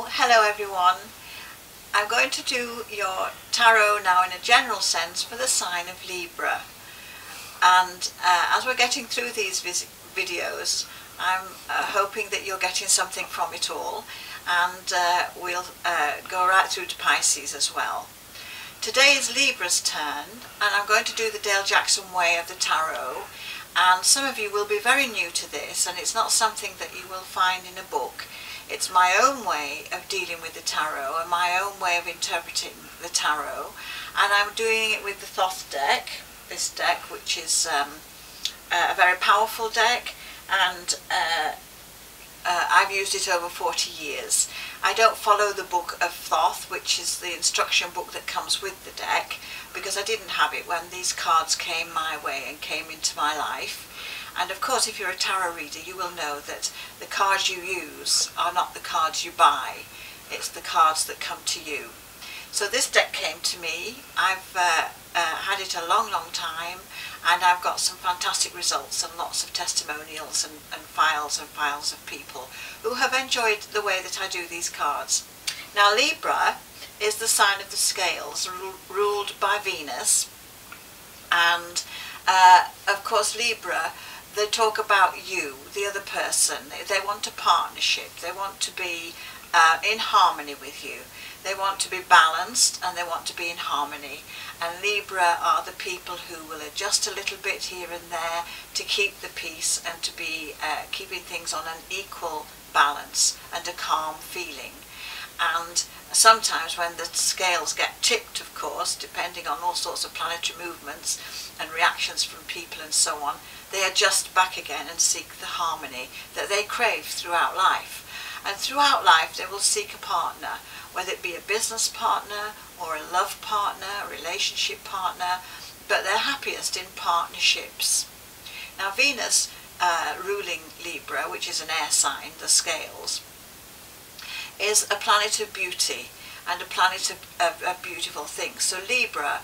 Hello everyone. I'm going to do your tarot now in a general sense for the sign of Libra, and as we're getting through these videos I'm hoping that you're getting something from it all, and we'll go right through to Pisces as well. Today is Libra's turn, and I'm going to do the Dale Jackson way of the tarot, and some of you will be very new to this, and it's not something that you will find in a book. It's my own way of dealing with the tarot and my own way of interpreting the tarot, and I'm doing it with the Thoth deck, this deck, which is a very powerful deck, and I've used it over 40 years. I don't follow the book of Thoth, which is the instruction book that comes with the deck, because I didn't have it when these cards came my way and came into my life. And of course, if you're a tarot reader, you will know that the cards you use are not the cards you buy. It's the cards that come to you. So this deck came to me. I've had it a long time, and I've got some fantastic results and lots of testimonials and files of people who have enjoyed the way that I do these cards. Now, Libra is the sign of the scales, ruled by Venus, and of course Libra, they talk about you, the other person. They want a partnership. They want to be in harmony with you. They want to be balanced, and they want to be in harmony. And Libra are the people who will adjust a little bit here and there to keep the peace and to be keeping things on an equal balance and a calm feeling. And sometimes when the scales get tipped, of course, depending on all sorts of planetary movements and reactions from people and so on, they adjust back again and seek the harmony that they crave throughout life. And throughout life they will seek a partner, whether it be a business partner or a love partner, a relationship partner, but they're happiest in partnerships. Now, Venus ruling Libra, which is an air sign, the scales, is a planet of beauty and a planet of beautiful things. So Libra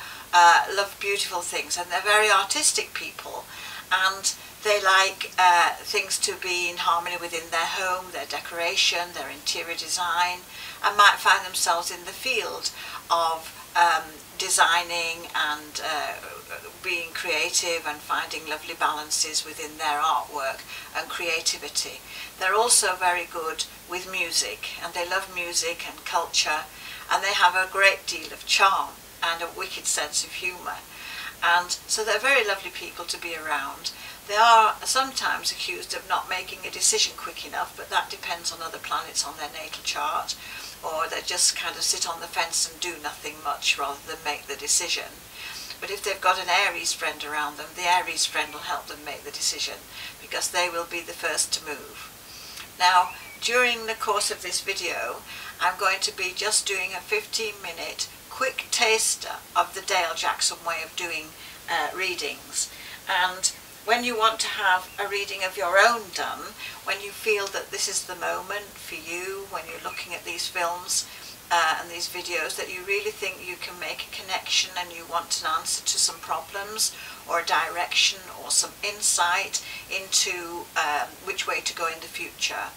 love beautiful things, and they're very artistic people, and they like things to be in harmony within their home, their decoration, their interior design, and might find themselves in the field of designing and being creative and finding lovely balances within their artwork and creativity. They're also very good with music, and they love music and culture, and they have a great deal of charm and a wicked sense of humour. And so they're very lovely people to be around. They are sometimes accused of not making a decision quick enough, but that depends on other planets on their natal chart, or they just kind of sit on the fence and do nothing much rather than make the decision. But if they've got an Aries friend around them, the Aries friend will help them make the decision, because they will be the first to move. Now, during the course of this video, I'm going to be just doing a 15-minute quick taster of the Dale Jackson way of doing readings. And when you want to have a reading of your own done, when you feel that this is the moment for you, when you're looking at these films and these videos, that you really think you can make a connection and you want an answer to some problems or a direction or some insight into which way to go in the future.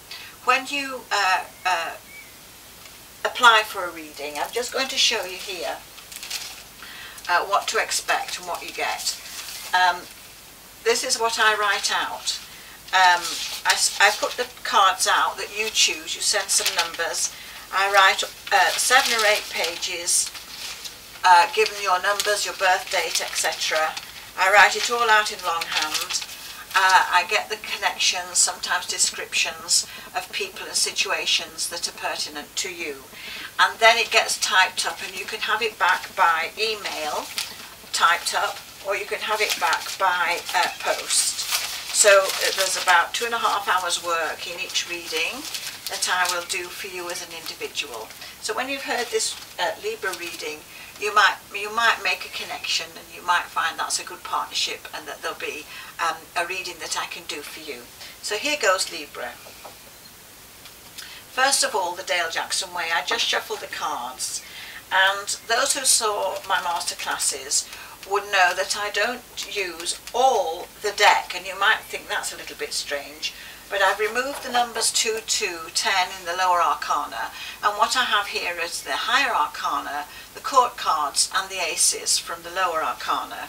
When you apply for a reading, I'm just going to show you here what to expect and what you get. This is what I write out. I put the cards out that you choose. You send some numbers. I write 7 or 8 pages, given your numbers, your birth date, etc. I write it all out in longhand. I get the connections, sometimes descriptions of people and situations that are pertinent to you. And then it gets typed up, and you can have it back by email, typed up, or you can have it back by post. So there's about 2.5 hours work in each reading that I will do for you as an individual. So when you've heard this Libra reading, you might make a connection, and you might find that's a good partnership, and that there'll be a reading that I can do for you. So here goes Libra. First of all, the Dale Jackson way. I just shuffled the cards, and those who saw my master classes would know that I don't use all the deck, and you might think that's a little bit strange. but I've removed the numbers 2 to 10 in the lower arcana, and what I have here is the higher arcana, the court cards and the aces from the lower arcana,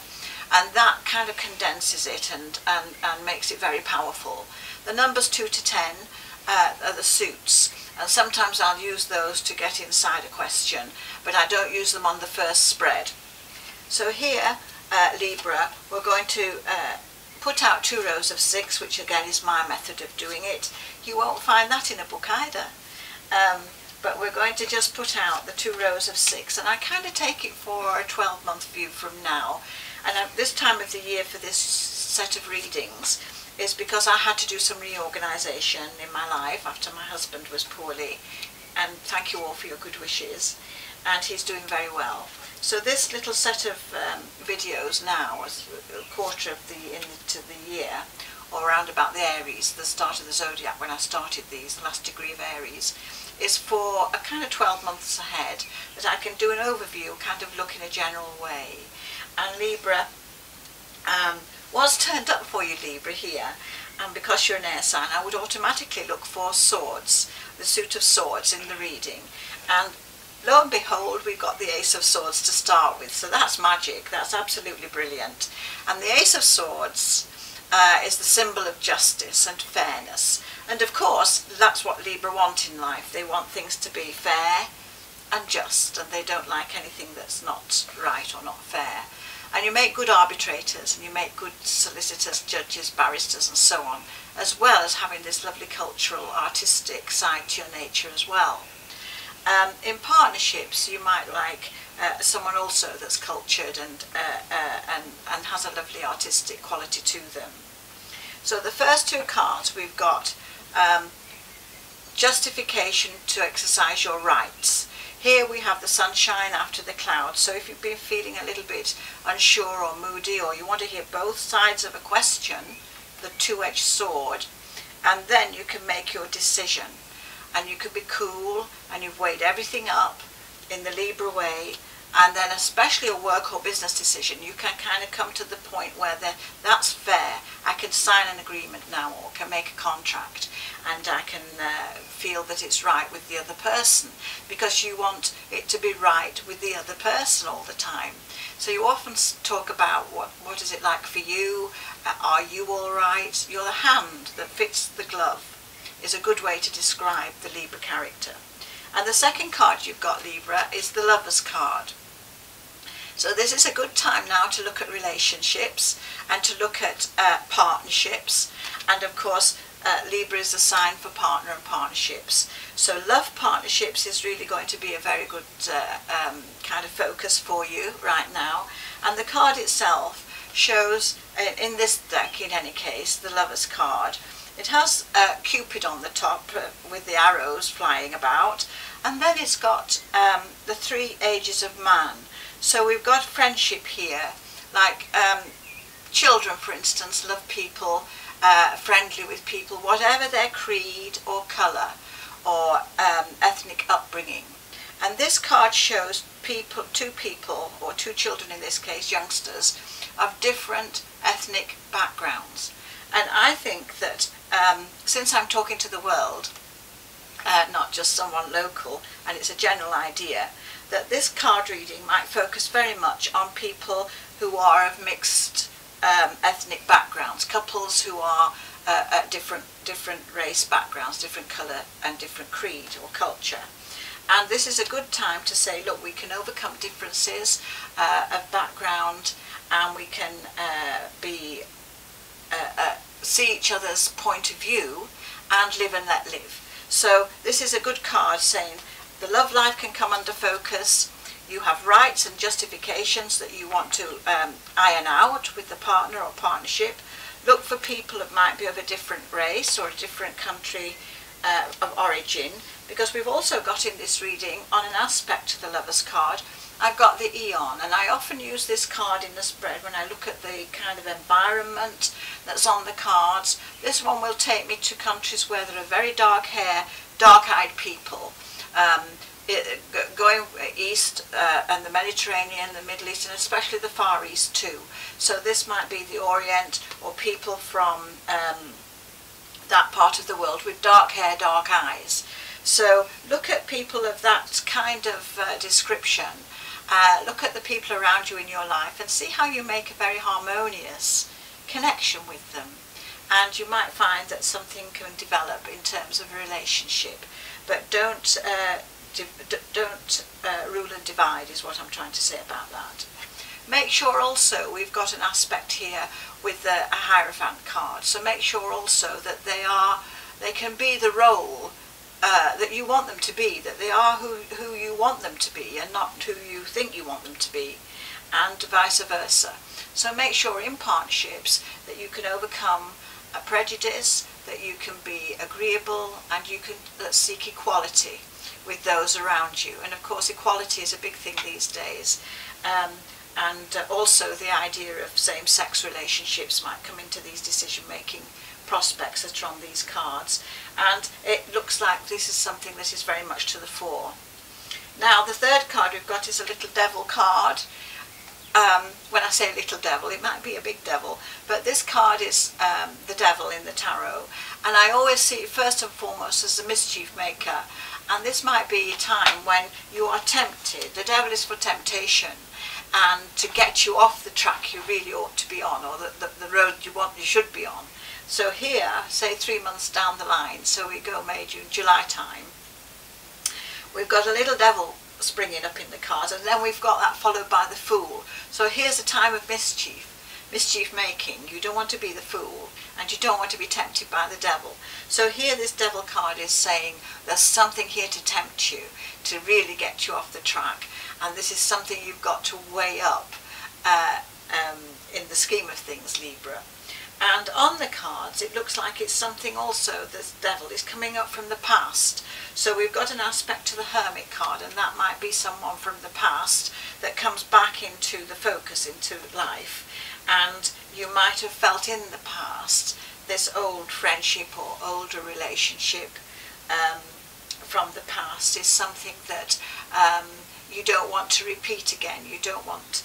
and that kind of condenses it and makes it very powerful. The numbers 2 to 10 are the suits, and sometimes I'll use those to get inside a question, but I don't use them on the first spread. So here, Libra, we're going to put out 2 rows of 6, which again is my method of doing it. You won't find that in a book either. But we're going to just put out the 2 rows of 6, and I kind of take it for a 12-month view from now. And this time of the year for this set of readings is because I had to do some reorganisation in my life after my husband was poorly, and thank you all for your good wishes, and he's doing very well. So this little set of videos now, as a quarter of into the year, or around about the Aries, the start of the zodiac when I started these, the last degree of Aries, is for a kind of 12 months ahead, that I can do an overview, kind of look in a general way. And Libra was turned up for you, Libra, here, and because you're an air sign, I would automatically look for swords, the suit of swords in the reading, and lo and behold, we've got the Ace of Swords to start with, so that's magic, that's absolutely brilliant. And the Ace of Swords is the symbol of justice and fairness, and of course that's what Libra want in life. They want things to be fair and just, and they don't like anything that's not right or not fair. And you make good arbitrators, and you make good solicitors, judges, barristers and so on, as well as having this lovely cultural, artistic side to your nature as well. In partnerships, you might like someone also that's cultured and has a lovely artistic quality to them. So the first 2 cards we've got justification to exercise your rights. Here we have the sunshine after the clouds, so if you've been feeling a little bit unsure or moody, or you want to hear both sides of a question, the 2-edged sword, and then you can make your decision. And you can be cool, and you've weighed everything up in the Libra way, and then especially a work or business decision, you can kind of come to the point where that's fair. I can sign an agreement now, or can make a contract, and I can feel that it's right with the other person, because you want it to be right with the other person all the time. So you often talk about what is it like for you, are you all right? You're the hand that fits the glove is a good way to describe the Libra character. And the second card you've got, Libra, is the Lover's card. So this is a good time now to look at relationships and to look at partnerships, and of course Libra is a sign for partner and partnerships. So love partnerships is really going to be a very good kind of focus for you right now. And the card itself shows, in this deck in any case, the Lover's card. It has Cupid on the top with the arrows flying about, and then it's got the 3 ages of man. So we've got friendship here, like children, for instance, love people, friendly with people, whatever their creed or colour or ethnic upbringing. And this card shows people, 2 people, or 2 children in this case, youngsters, of different ethnic backgrounds. And I think that since I'm talking to the world, not just someone local, and it's a general idea, that this card reading might focus very much on people who are of mixed ethnic backgrounds, couples who are different race backgrounds, different colour and different creed or culture. And this is a good time to say, look, we can overcome differences of background, and we can see each other's point of view and live and let live. So this is a good card saying the love life can come under focus. You have rights and justifications that you want to iron out with the partner or partnership. Look for people that might be of a different race or a different country of origin, because we've also got in this reading, on an aspect to the Lover's card, I've got the Eon, and I often use this card in the spread when I look at the kind of environment that's on the cards. This one will take me to countries where there are very dark hair, dark-eyed people, going east and the Mediterranean, the Middle East, and especially the Far East too. So this might be the Orient, or people from that part of the world with dark hair, dark eyes. So look at people of that kind of description. Look at the people around you in your life and see how you make a very harmonious connection with them. And you might find that something can develop in terms of a relationship. But don't rule and divide is what I'm trying to say about that. Make sure also we've got an aspect here with a Hierophant card. So make sure also that they can be the role that you want them to be, that they are who you want them to be and not who you think you want them to be, and vice versa. So make sure in partnerships that you can overcome a prejudice, that you can be agreeable, and you can seek equality with those around you. And of course equality is a big thing these days. And also the idea of same-sex relationships might come into these decision-making prospects that are on these cards, and it looks like this is something that is very much to the fore. Now the third card we've got is a little devil card. When I say little devil, it might be a big devil, but this card is the devil in the tarot, and I always see it first and foremost as the mischief maker. And this might be a time when you are tempted. The devil is for temptation, and to get you off the track you really ought to be on, or the road you should be on. So here, say 3 months down the line, so we go May, June, July time, we've got a little devil springing up in the cards, and then we've got that followed by the Fool. So here's a time of mischief making. You don't want to be the fool, and you don't want to be tempted by the devil. So here this devil card is saying there's something here to tempt you, to really get you off the track, and this is something you've got to weigh up in the scheme of things, Libra. And on the cards it looks like it's something also, this devil is coming up from the past. So we've got an aspect to the Hermit card, and that might be someone from the past that comes back into the focus, into life. And you might have felt in the past this old friendship or older relationship from the past is something that you don't want to repeat again. You don't want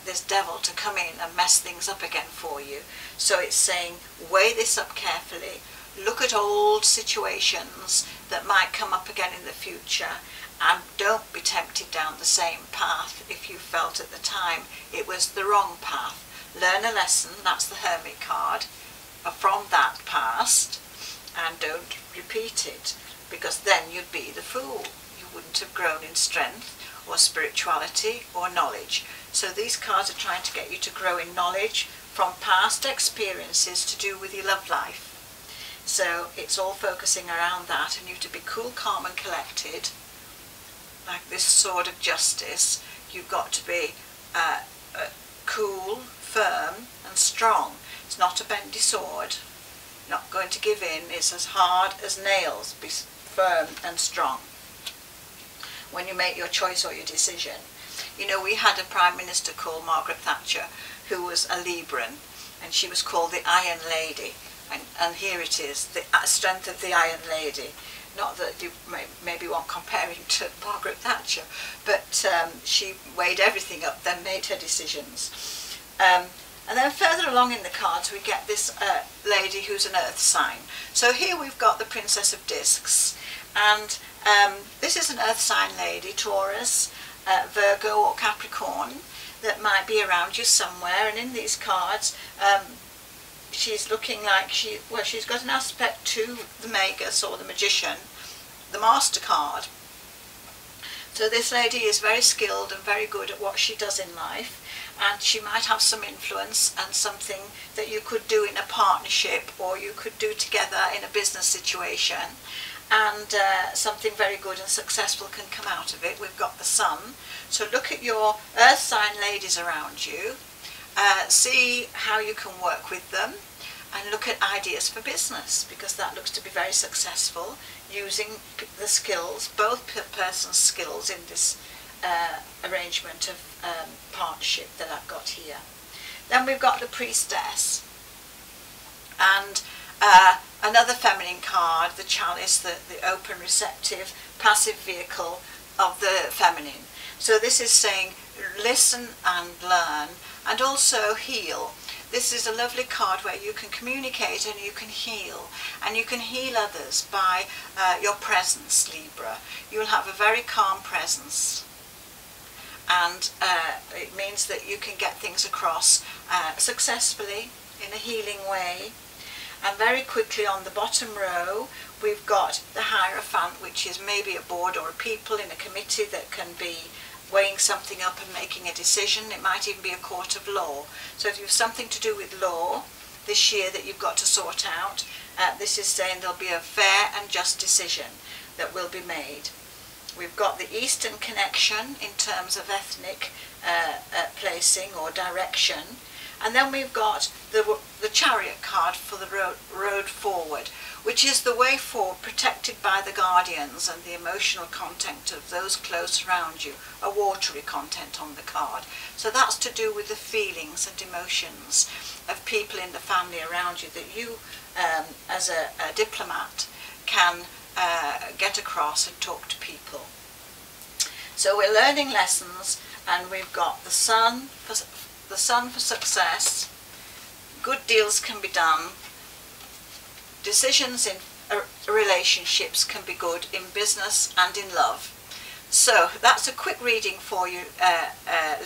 this devil to come in and mess things up again for you. So it's saying weigh this up carefully, look at old situations that might come up again in the future, and don't be tempted down the same path if you felt at the time it was the wrong path. Learn a lesson, that's the Hermit card, from that past, and don't repeat it, because then you'd be the fool. You wouldn't have grown in strength or spirituality or knowledge. So these cards are trying to get you to grow in knowledge from past experiences to do with your love life. So it's all focusing around that, and you to be cool, calm and collected, like this sword of justice. You've got to be cool, firm and strong. It's not a bendy sword, not going to give in. It's as hard as nails. Be firm and strong when you make your choice or your decision. You know, we had a Prime Minister called Margaret Thatcher who was a Libran, and she was called the Iron Lady, and here it is, the strength of the Iron Lady. Not that you maybe want comparing to Margaret Thatcher, but she weighed everything up, then made her decisions. And then further along in the cards we get this lady who's an earth sign. So here we've got the Princess of Discs, and this is an earth sign lady, Taurus, Virgo or Capricorn, that might be around you somewhere. And in these cards she's looking like she's got an aspect to the Magus or the Magician, the Master card. So this lady is very skilled and very good at what she does in life, and she might have some influence and something that you could do in a partnership or you could do together in a business situation, and something very good and successful can come out of it. We've got the Sun. So look at your earth sign ladies around you, see how you can work with them, and look at ideas for business, because that looks to be very successful, using the skills, both person's skills in this arrangement of partnership that I've got here. Then we've got the Priestess, and another feminine card, the Chalice, the open, receptive, passive vehicle of the feminine. So this is saying listen and learn, and also heal. this is a lovely card where you can communicate and you can heal. And you can heal others by your presence, Libra. You'll have a very calm presence. And it means that you can get things across successfully in a healing way. And very quickly on the bottom row, we've got the Hierophant, which is maybe a board or a people in a committee that can be weighing something up and making a decision. It might even be a court of law. So if you have something to do with law this year that you've got to sort out, this is saying there'll be a fair and just decision that will be made. We've got the Eastern connection in terms of ethnic placing or direction. And then we've got the Chariot card for the road forward, which is the way forward, protected by the guardians and the emotional content of those close around you, a watery content on the card. So that's to do with the feelings and emotions of people in the family around you that you, as a diplomat, can get across and talk to people. So we're learning lessons, and we've got the Sun for success. Good deals can be done. Decisions in relationships can be good in business and in love. So that's a quick reading for you,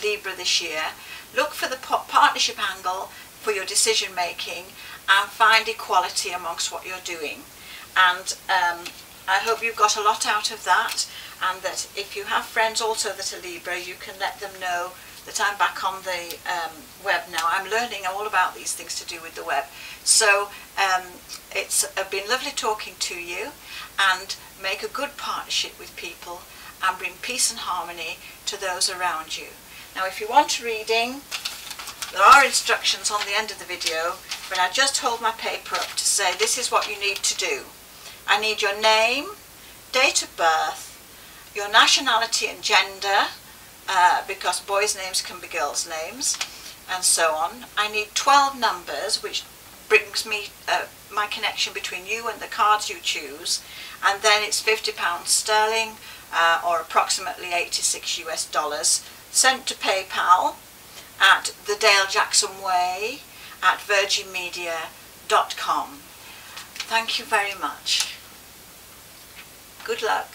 Libra, this year. Look for the partnership angle for your decision making and find equality amongst what you're doing. And I hope you've got a lot out of that, and that if you have friends also that are Libra, you can let them know that I'm back on the web now. I'm learning all about these things to do with the web. So it's been lovely talking to you, and make a good partnership with people and bring peace and harmony to those around you. Now if you want a reading, there are instructions on the end of the video, but I just hold my paper up to say this is what you need to do. I need your name, date of birth, your nationality and gender, because boys' names can be girls' names, and so on. I need 12 numbers, which brings me my connection between you and the cards you choose, and then it's £50 sterling, or approximately 86 US dollars, sent to PayPal at thedalejacksonway at virginmedia.com. Thank you very much. Good luck.